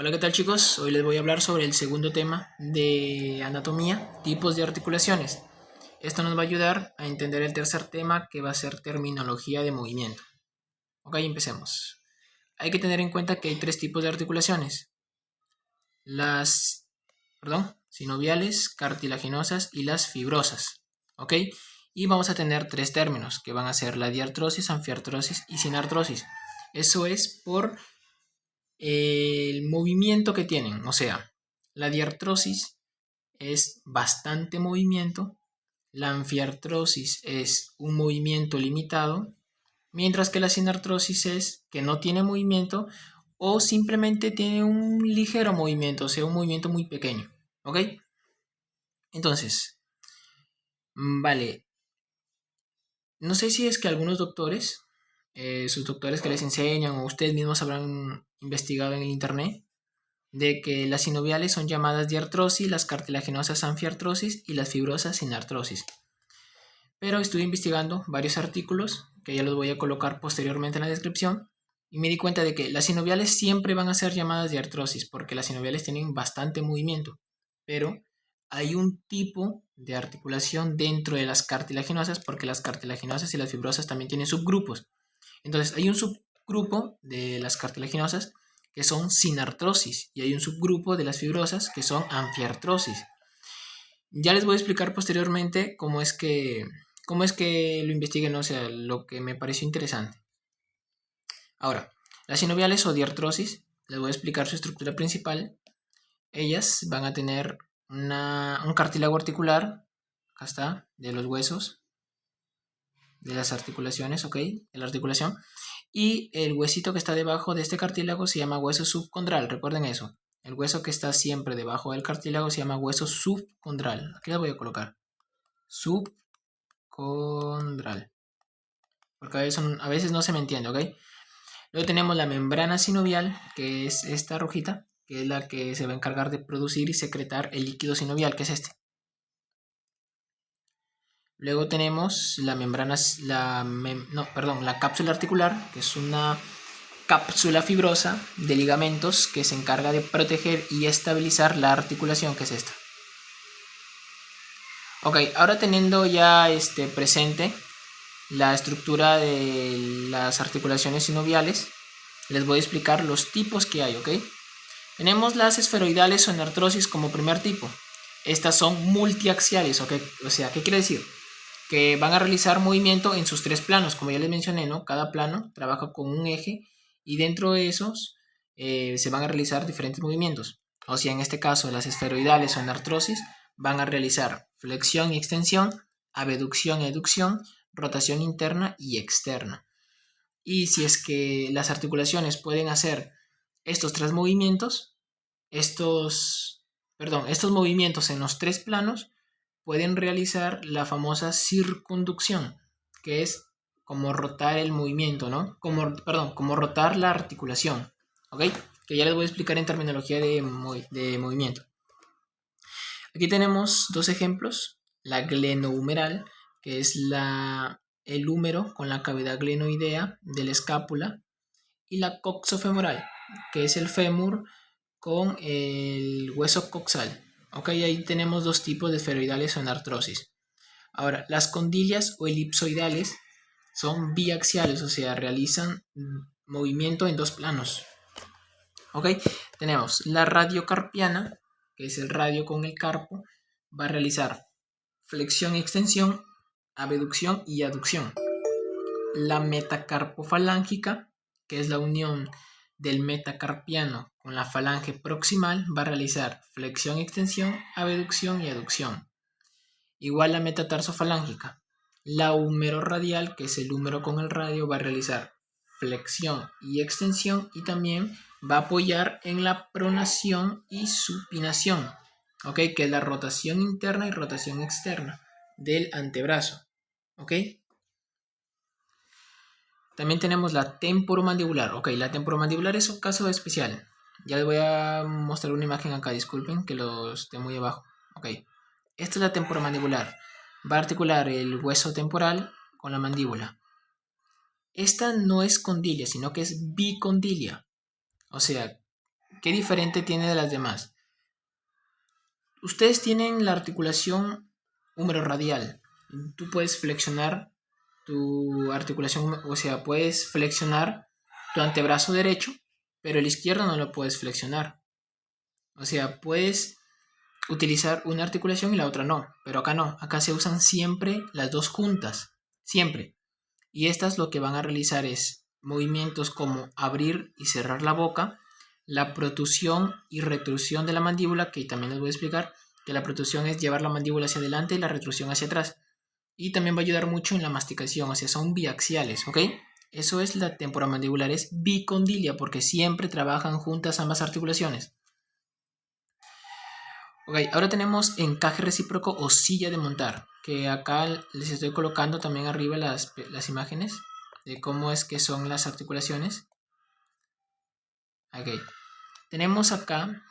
Hola, ¿qué tal chicos? Hoy les voy a hablar sobre el segundo tema de anatomía, tipos de articulaciones. Esto nos va a ayudar a entender el tercer tema que va a ser terminología de movimiento. Ok, empecemos. Hay que tener en cuenta que hay tres tipos de articulaciones. Las, sinoviales, cartilaginosas y las fibrosas. Ok, y vamos a tener tres términos que van a ser la diartrosis, anfiartrosis y sinartrosis. Eso es por el movimiento que tienen. O sea, la diartrosis es bastante movimiento, la anfiartrosis es un movimiento limitado, mientras que la sinartrosis es que no tiene movimiento o simplemente tiene un ligero movimiento, o sea, un movimiento muy pequeño. ¿Ok? Entonces, vale. No sé si es que algunos doctores, sus doctores que les enseñan o ustedes mismos habrán investigado en el internet, de que las sinoviales son llamadas diartrosis, las cartilaginosas anfiartrosis y las fibrosas sinartrosis. Pero estuve investigando varios artículos, que ya los voy a colocar posteriormente en la descripción, y me di cuenta de que las sinoviales siempre van a ser llamadas diartrosis, porque las sinoviales tienen bastante movimiento, pero hay un tipo de articulación dentro de las cartilaginosas, porque las cartilaginosas y las fibrosas también tienen subgrupos. Entonces hay un subgrupo de las cartilaginosas que son sinartrosis y hay un subgrupo de las fibrosas que son anfiartrosis. Ya les voy a explicar posteriormente cómo es que lo investiguen, o sea, lo que me pareció interesante. Ahora, las sinoviales o diartrosis, les voy a explicar su estructura principal. Ellas van a tener un cartílago articular, acá está, de los huesos, de las articulaciones, ok, de la articulación. Y el huesito que está debajo de este cartílago se llama hueso subcondral, recuerden eso. El hueso que está siempre debajo del cartílago se llama hueso subcondral. Aquí la voy a colocar. Subcondral. Porque a veces no se me entiende, ¿ok? Luego tenemos la membrana sinovial, que es esta rojita, que es la que se va a encargar de producir y secretar el líquido sinovial, que es este. Luego tenemos la membrana, la cápsula articular, que es una cápsula fibrosa de ligamentos que se encarga de proteger y estabilizar la articulación, que es esta. Ok, ahora teniendo ya presente la estructura de las articulaciones sinoviales, les voy a explicar los tipos que hay, ¿ok? Tenemos las esferoidales o anartrosis como primer tipo. Estas son multiaxiales, ¿ok? O sea, ¿qué quiere decir? Que van a realizar movimiento en sus tres planos, como ya les mencioné, ¿no? Cada plano trabaja con un eje y dentro de esos se van a realizar diferentes movimientos. O sea, en este caso, las esferoidales o anartrosis van a realizar flexión y extensión, abducción y aducción, rotación interna y externa. Y si es que las articulaciones pueden hacer estos tres movimientos, estos movimientos en los tres planos, pueden realizar la famosa circunducción, que es como rotar el movimiento, ¿no? Como rotar la articulación, ¿ok? Que ya les voy a explicar en terminología de movimiento. Aquí tenemos dos ejemplos, la glenohumeral, que es el húmero con la cavidad glenoidea de la escápula, y la coxofemoral, que es el fémur con el hueso coxal. Ok, ahí tenemos dos tipos de esferoidales o anartrosis. Ahora, las condilias o elipsoidales son biaxiales, o sea, realizan movimiento en dos planos. Ok, tenemos la radiocarpiana, que es el radio con el carpo, va a realizar flexión y extensión, abducción y aducción. La metacarpofalángica, que es la unión del metacarpiano con la falange proximal, va a realizar flexión, extensión, abducción y aducción. Igual la metatarsofalángica. La húmero-radial, que es el húmero con el radio, va a realizar flexión y extensión y también va a apoyar en la pronación y supinación, ¿ok? Que es la rotación interna y rotación externa del antebrazo, ¿ok? También tenemos la temporomandibular. Ok, la temporomandibular es un caso especial. Ya les voy a mostrar una imagen acá, disculpen que lo esté muy abajo. Ok, esta es la temporomandibular. Va a articular el hueso temporal con la mandíbula. Esta no es condilia, sino que es bicondilia. O sea, ¿Qué diferente tiene de las demás? Ustedes tienen la articulación húmero-radial. Tú puedes flexionar tu articulación, o sea, puedes flexionar tu antebrazo derecho, pero el izquierdo no lo puedes flexionar. O sea, puedes utilizar una articulación y la otra no, pero acá no. Acá se usan siempre las dos juntas, siempre. Y estas lo que van a realizar es movimientos como abrir y cerrar la boca, la protrusión y retrusión de la mandíbula, que también les voy a explicar, que la protrusión es llevar la mandíbula hacia adelante y la retrusión hacia atrás. Y también va a ayudar mucho en la masticación, o sea, son biaxiales, ¿ok? Eso es la temporomandibular, es bicondilia, porque siempre trabajan juntas ambas articulaciones. Ok, ahora tenemos encaje recíproco o silla de montar, que acá les estoy colocando también arriba las imágenes de cómo es que son las articulaciones. Ok, tenemos acá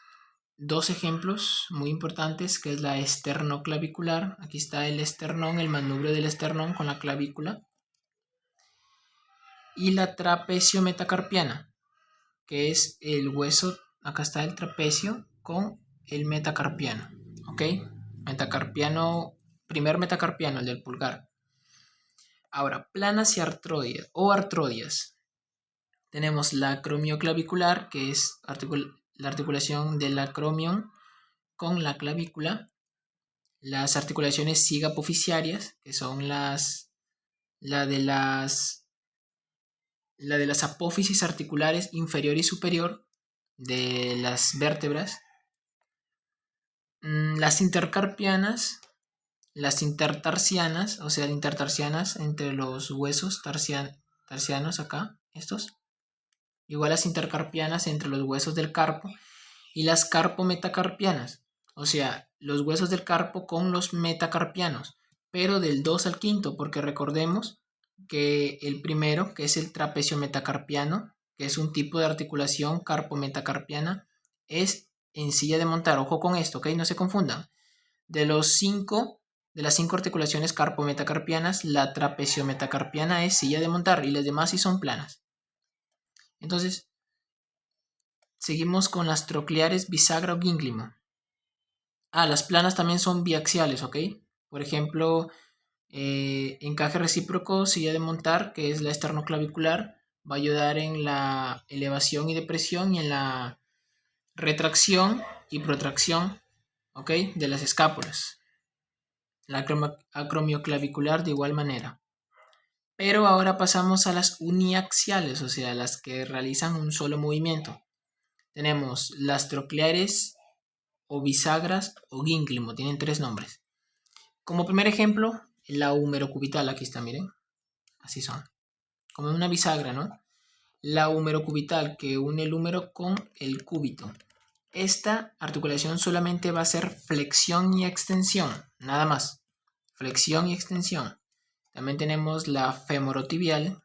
dos ejemplos muy importantes, que es la esternoclavicular. Aquí está el esternón, el manubrio del esternón con la clavícula. Y la trapecio-metacarpiana, que es el hueso, acá está el trapecio con el metacarpiano, ¿ok? Metacarpiano, primer metacarpiano, el del pulgar. Ahora, planas y artrodias o artrodias. Tenemos la acromioclavicular, que es la articulación del acromion con la clavícula. Las articulaciones sigapofisiarias, que son la de las apófisis articulares inferior y superior de las vértebras. Las intercarpianas, las intertarsianas, o sea, intertarsianas entre los huesos tarsianos acá, estos. Igual las intercarpianas entre los huesos del carpo. Y las carpometacarpianas, o sea, los huesos del carpo con los metacarpianos, pero del 2 al 5, porque recordemos que el primero, que es el trapecio metacarpiano, que es un tipo de articulación carpometacarpiana, es en silla de montar. Ojo con esto, ¿ok? No se confundan. De las 5 articulaciones carpometacarpianas, la trapecio-metacarpiana es silla de montar y las demás sí son planas. Entonces, seguimos con las trocleares bisagra o gínglimo. Las planas también son biaxiales, ¿ok? Por ejemplo, encaje recíproco, silla de montar, que es la esternoclavicular, va a ayudar en la elevación y depresión y en la retracción y protracción, ¿ok? De las escápulas. La acromioclavicular de igual manera. Pero ahora pasamos a las uniaxiales, o sea, las que realizan un solo movimiento. Tenemos las trocleares o bisagras o gínglimo, tienen 3 nombres. Como primer ejemplo, la humerocubital, aquí está, miren, así son, como una bisagra, ¿no? La humerocubital, que une el húmero con el cúbito. Esta articulación solamente va a ser flexión y extensión, nada más, flexión y extensión. También tenemos la femorotibial,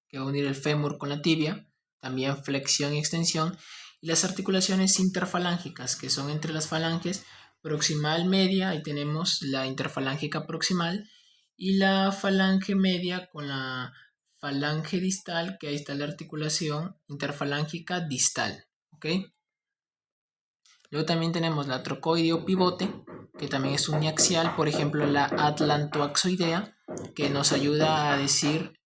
que va a unir el fémur con la tibia, también flexión y extensión. Y las articulaciones interfalángicas, que son entre las falanges proximal media, ahí tenemos la interfalángica proximal, y la falange media con la falange distal, que ahí está la articulación interfalángica distal, ¿ok? Luego también tenemos la trocoide o pivote, que también es uniaxial, por ejemplo la atlantoaxoidea, que nos ayuda a decir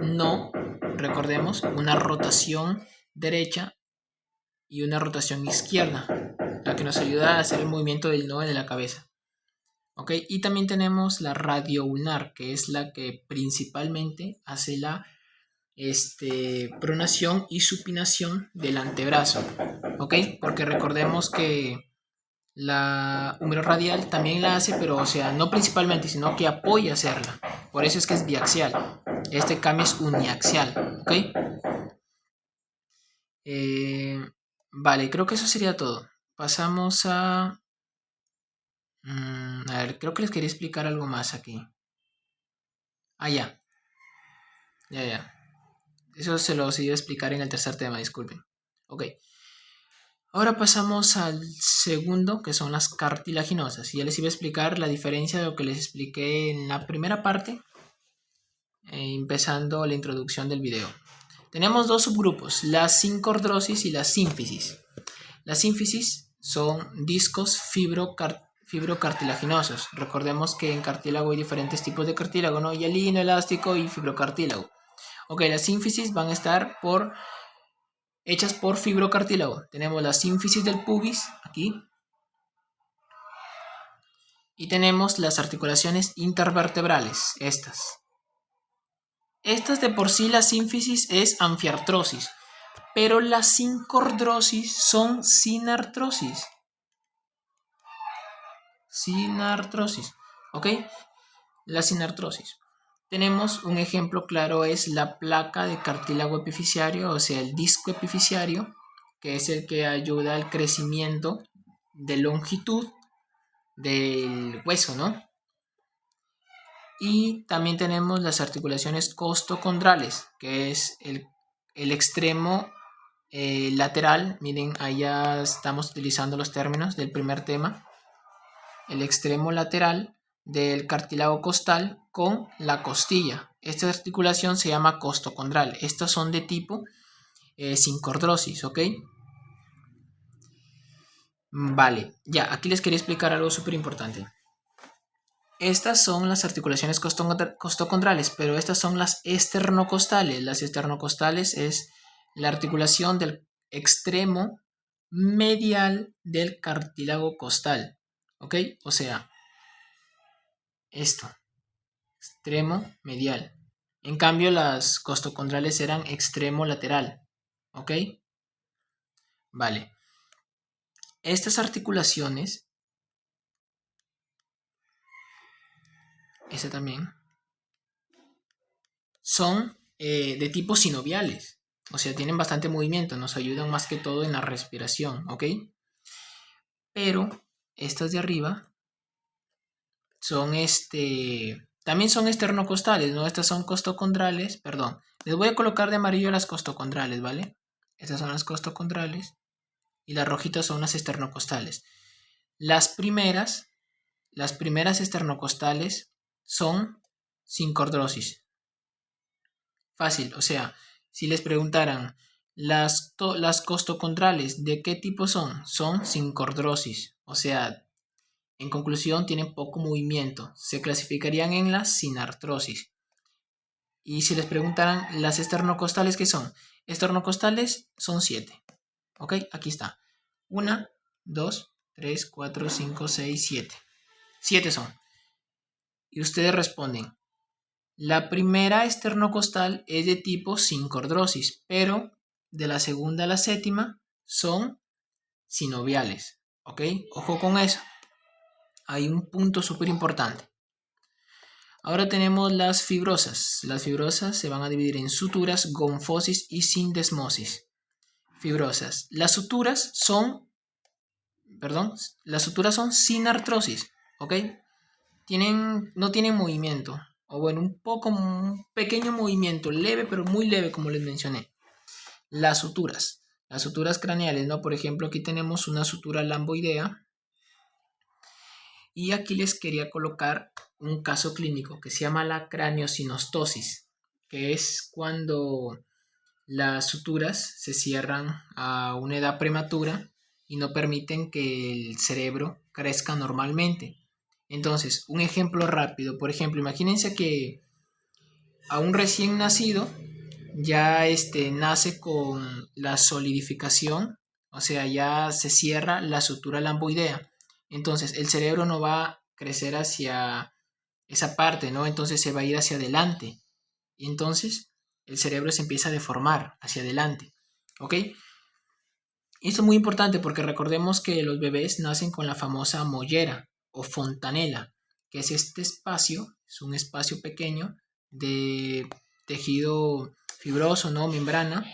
no, recordemos, una rotación derecha y una rotación izquierda, la que nos ayuda a hacer el movimiento del no de la cabeza. ¿Ok? Y también tenemos la radioulnar, que es la que principalmente hace la pronación y supinación del antebrazo. ¿Ok? Porque recordemos que la humeroradial también la hace, pero o sea, no principalmente, sino que apoya a hacerla. Por eso es que es biaxial. Este cambio es uniaxial, ¿ok? Vale, creo que eso sería todo. Pasamos a... a ver, creo que les quería explicar algo más aquí. Ya. Eso se los iba a explicar en el tercer tema, disculpen. Ok. Ahora pasamos al segundo, que son las cartilaginosas. Y ya les iba a explicar la diferencia de lo que les expliqué en la primera parte, empezando la introducción del video. Tenemos dos subgrupos, la sincordrosis y la sínfisis. Las sínfisis son discos fibrocartilaginosos. Recordemos que en cartílago hay diferentes tipos de cartílago, ¿no? Hialino, elástico y fibrocartílago. Ok, las sínfisis van a estar hechas por fibrocartílago. Tenemos la sínfisis del pubis, aquí. Y tenemos las articulaciones intervertebrales, estas. Estas de por sí, la sínfisis es anfiartrosis, pero la sincordrosis son sinartrosis. Sinartrosis, ¿ok? La sinartrosis. Tenemos un ejemplo claro, es la placa de cartílago epifisiario, o sea, el disco epifisiario, que es el que ayuda al crecimiento de longitud del hueso, ¿no? Y también tenemos las articulaciones costocondrales, que es el extremo lateral. Miren, allá estamos utilizando los términos del primer tema. El extremo lateral del cartílago costal con la costilla. Esta articulación se llama costocondral. Estos son de tipo sincordrosis, ¿ok? Vale, ya, aquí les quería explicar algo súper importante. Estas son las articulaciones costocondrales, pero estas son las esternocostales. Las esternocostales es la articulación del extremo medial del cartílago costal, ¿ok? O sea, esto, extremo medial. En cambio, las costocondrales eran extremo lateral, ¿ok? Vale. Estas articulaciones, esta también, son de tipo sinoviales. O sea, tienen bastante movimiento, nos ayudan más que todo en la respiración, ¿ok? Pero estas de arriba son también son esternocostales, ¿no? Estas son costocondrales, perdón. Les voy a colocar de amarillo las costocondrales, ¿vale? Estas son las costocondrales y las rojitas son las esternocostales. Las primeras esternocostales son sincordrosis. Fácil, o sea, si les preguntaran las costocondrales, ¿de qué tipo son? Son sincordrosis, o sea, en conclusión tienen poco movimiento, se clasificarían en la sinartrosis. Y si les preguntaran las esternocostales, ¿qué son? Esternocostales son 7, ¿ok? Aquí está, 1, 2, 3, 4, 5, 6, 7. 7 son. Y ustedes responden, la primera esternocostal es de tipo sincordrosis, pero de la segunda a la séptima son sinoviales, ¿ok? Ojo con eso. Hay un punto súper importante. Ahora tenemos las fibrosas. Las fibrosas se van a dividir en suturas, gonfosis y sindesmosis. Fibrosas. Las suturas son sinartrosis, ¿ok? No tienen movimiento, o bueno, un pequeño movimiento, leve, pero muy leve, como les mencioné. Las suturas craneales, ¿no? Por ejemplo, aquí tenemos una sutura lamboidea. Y aquí les quería colocar un caso clínico que se llama la craneosinostosis, que es cuando las suturas se cierran a una edad prematura y no permiten que el cerebro crezca normalmente. Entonces, un ejemplo rápido, por ejemplo, imagínense que a un recién nacido ya nace con la solidificación, o sea, ya se cierra la sutura lamboidea. Entonces, el cerebro no va a crecer hacia esa parte, ¿no? Entonces se va a ir hacia adelante. Y entonces el cerebro se empieza a deformar hacia adelante, ¿ok? Y esto es muy importante porque recordemos que los bebés nacen con la famosa mollera o fontanela, que es este espacio, es un espacio pequeño de tejido fibroso, ¿no? Membrana,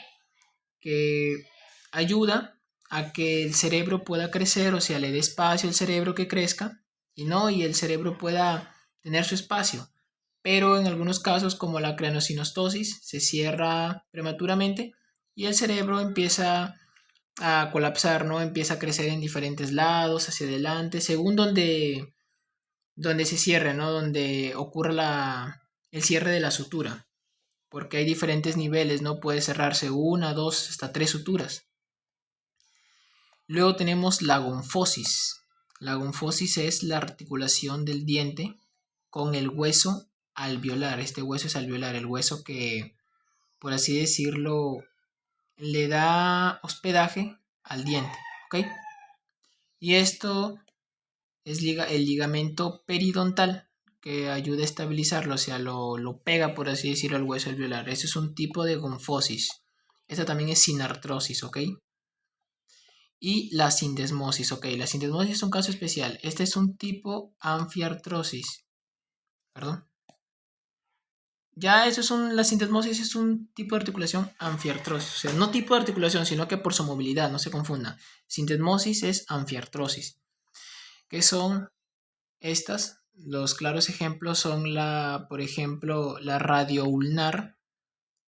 que ayuda a que el cerebro pueda crecer, o sea, le dé espacio al cerebro que crezca y el cerebro pueda tener su espacio. Pero en algunos casos, como la craneosinostosis, se cierra prematuramente y el cerebro empieza a colapsar, ¿no? Empieza a crecer en diferentes lados, hacia adelante, según donde se cierre, ¿no? Donde ocurra el cierre de la sutura. porque hay diferentes niveles, ¿no? Puede cerrarse una, dos, hasta tres suturas. Luego tenemos la gonfosis. La gonfosis es la articulación del diente con el hueso alveolar. Este hueso es alveolar, el hueso que, por así decirlo, le da hospedaje al diente, ¿ok? Y esto es el ligamento periodontal que ayuda a estabilizarlo, o sea, lo pega, por así decirlo, al hueso alveolar. Este es un tipo de gonfosis. Esta también es sinartrosis, ¿ok? Y la sindesmosis, ok. La sindesmosis es un caso especial. Este es un tipo anfiartrosis. Perdón. Ya eso es la sindesmosis es un tipo de articulación anfiartrosis. O sea, no tipo de articulación, sino que por su movilidad, no se confunda. Sindesmosis es anfiartrosis. ¿Qué son estas? Los claros ejemplos son por ejemplo, la radioulnar,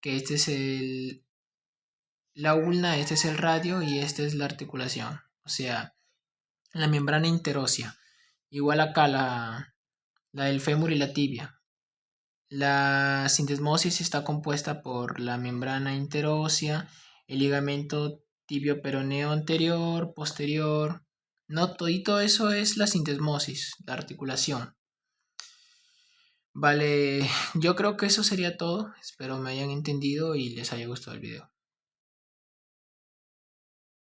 que este es la ulna, este es el radio y esta es la articulación. O sea, la membrana interósea. Igual acá la del fémur y la tibia. La sindesmosis está compuesta por la membrana interósea, el ligamento tibio peroneo anterior, posterior. No, todo eso es la sindesmosis, la articulación. Vale, yo creo que eso sería todo. Espero me hayan entendido y les haya gustado el video.